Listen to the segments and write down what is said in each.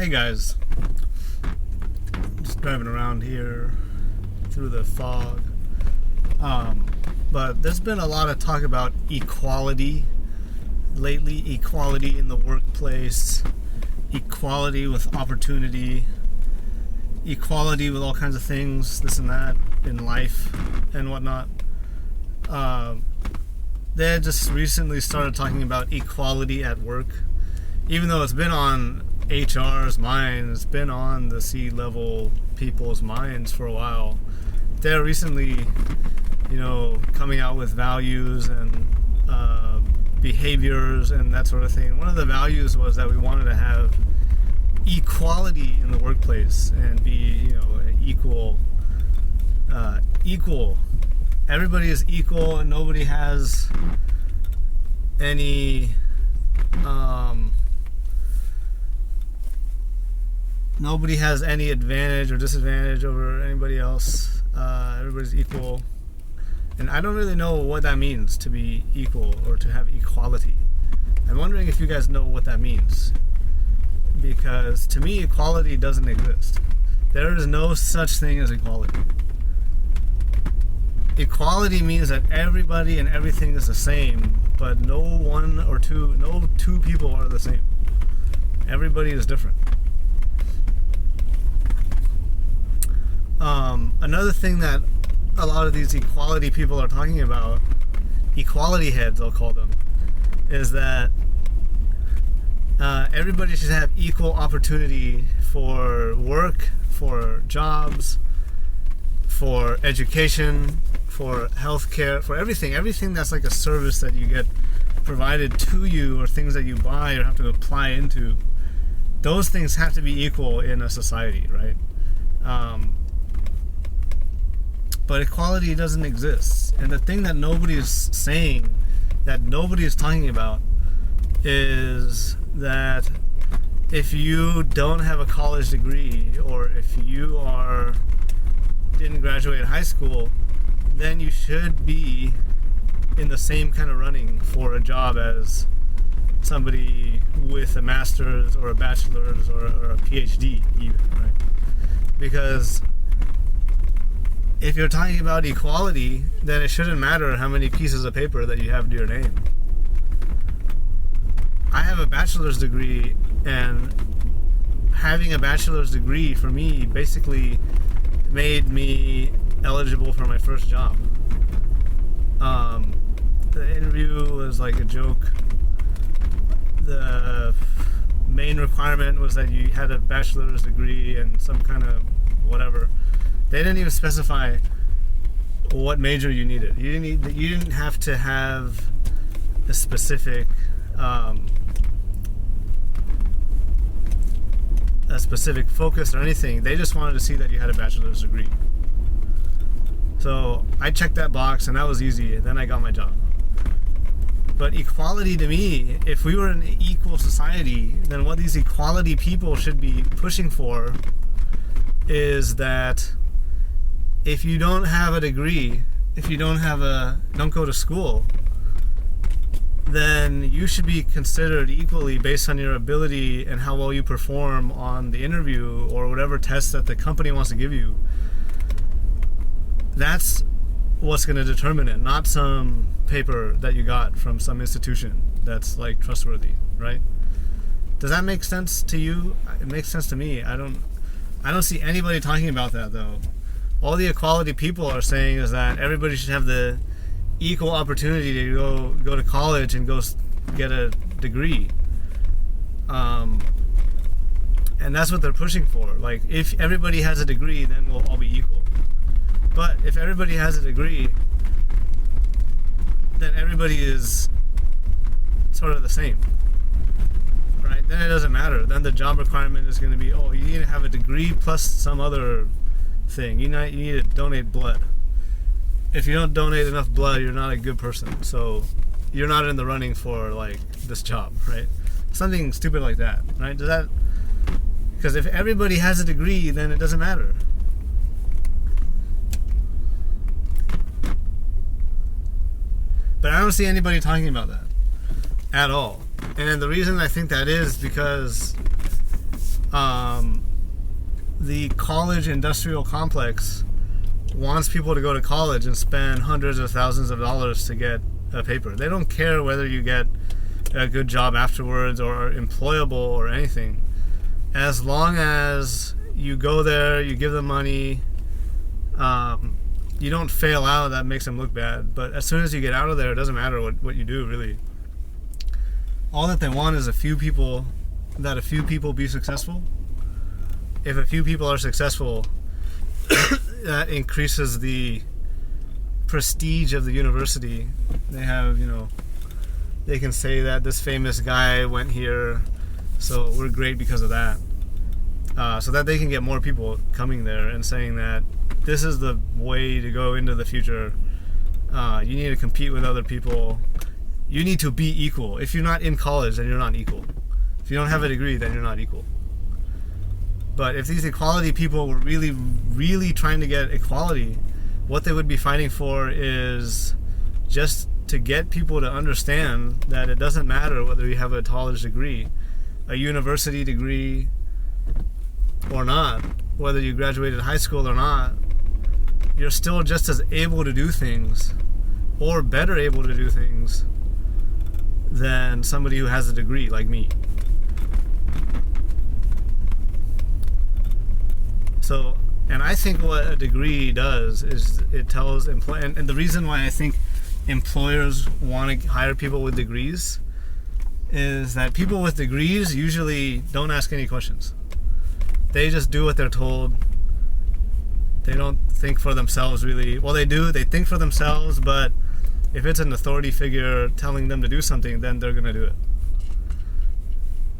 Hey guys, just driving around here through the fog. But there's been a lot of talk about equality lately, equality in the workplace, equality with opportunity, equality with all kinds of things, this and that in life and whatnot. They just recently started talking about equality at work, even though it's been on HR's mind, it's been on the C-level people's minds for a while. They're recently, coming out with values and behaviors and that sort of thing. One of the values was that we wanted to have equality in the workplace and be, equal. Everybody is equal and nobody has any advantage or disadvantage over anybody else. Everybody's equal. And I don't really know what that means, to be equal or to have equality. I'm wondering if you guys know what that means. Because to me, equality doesn't exist. There is no such thing as equality. Equality means that everybody and everything is the same, but no two people are the same. Everybody is different. Another thing that a lot of these equality people are talking about, equality heads I'll call them, is that everybody should have equal opportunity for work, for jobs, for education, for healthcare, for everything that's like a service that you get provided to you, or things that you buy or have to apply into. Those things have to be equal in a society, right? But equality doesn't exist. And the thing that nobody is saying, that nobody is talking about, is that if you don't have a college degree, or if you didn't graduate high school, then you should be in the same kind of running for a job as somebody with a master's or a bachelor's or a PhD even, right? Because if you're talking about equality, then it shouldn't matter how many pieces of paper that you have to your name. I have a bachelor's degree, and having a bachelor's degree for me basically made me eligible for my first job. The interview was like a joke. The main requirement was that you had a bachelor's degree and some kind of whatever. They didn't even specify what major you needed. You didn't have to have a specific focus or anything. They just wanted to see that you had a bachelor's degree. So I checked that box, and that was easy. And then I got my job. But equality to me, if we were an equal society, then what these equality people should be pushing for is that if you don't have a degree, if you don't go to school, then you should be considered equally based on your ability and how well you perform on the interview or whatever test that the company wants to give you. That's what's going to determine it, not some paper that you got from some institution that's like trustworthy, right? Does that make sense to you? It makes sense to me. I don't see anybody talking about that though. All the equality people are saying is that everybody should have the equal opportunity to go to college and go get a degree. And that's what they're pushing for. Like, if everybody has a degree, then we'll all be equal. But if everybody has a degree, then everybody is sort of the same, right? Then it doesn't matter. Then the job requirement is going to be, you need to have a degree plus some other thing. You need to donate blood. If you don't donate enough blood, you're not a good person. So you're not in the running for like this job, right? Something stupid like that, right? Because if everybody has a degree, then it doesn't matter. But I don't see anybody talking about that at all. And the reason I think that is because the college industrial complex wants people to go to college and spend hundreds of thousands of dollars to get a paper. They don't care whether you get a good job afterwards or employable or anything. As long as you go there, you give them money, you don't fail out, that makes them look bad. But as soon as you get out of there, it doesn't matter what you do, really. All that they want is a few people be successful. If a few people are successful, that increases the prestige of the university. They have, they can say that this famous guy went here, so we're great because of that. So that they can get more people coming there and saying that this is the way to go into the future. You need to compete with other people. You need to be equal. If you're not in college, then you're not equal. If you don't have a degree, then you're not equal. But if these equality people were really, really trying to get equality, what they would be fighting for is just to get people to understand that it doesn't matter whether you have a college degree, a university degree or not, whether you graduated high school or not, you're still just as able to do things or better able to do things than somebody who has a degree like me. So, and I think what a degree does is it tells and the reason why I think employers want to hire people with degrees is that people with degrees usually don't ask any questions. They just do what they're told. They don't think for themselves, really. Well, they do. They think for themselves, but if it's an authority figure telling them to do something, then they're going to do it.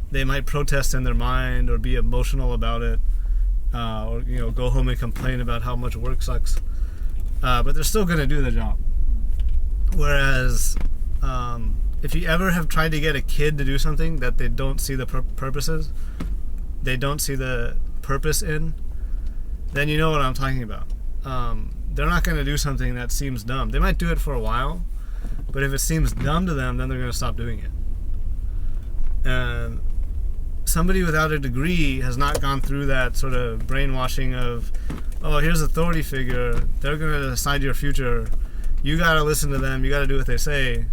They might protest in their mind or be emotional about it, or go home and complain about how much work sucks. But they're still going to do the job. Whereas, if you ever have tried to get a kid to do something that they don't see the purposes, they don't see the purpose in, then you know what I'm talking about. They're not going to do something that seems dumb. They might do it for a while, but if it seems dumb to them, then they're going to stop doing it. And somebody without a degree has not gone through that sort of brainwashing of, oh, here's an authority figure, they're going to decide your future, you got to listen to them, you got to do what they say,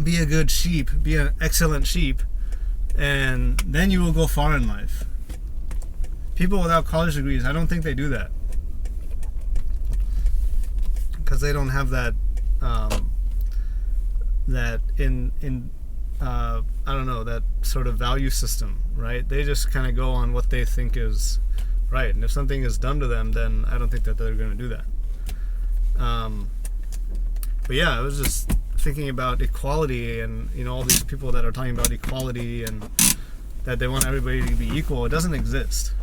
be a good sheep, be an excellent sheep, and then you will go far in life. People without college degrees, I don't think they do that, because they don't have that I don't know, that sort of value system, right? They just kind of go on what they think is right, and if something is dumb to them, then I don't think that they're going to do that. But yeah, I was just thinking about equality and all these people that are talking about equality and that they want everybody to be equal. It doesn't exist.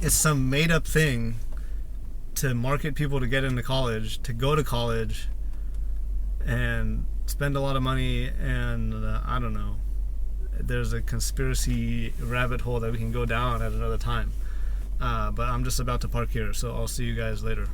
It's some made up thing to market people to get into college, to go to college and spend a lot of money, and I don't know, there's a conspiracy rabbit hole that we can go down at another time, but I'm just about to park here, so I'll see you guys later.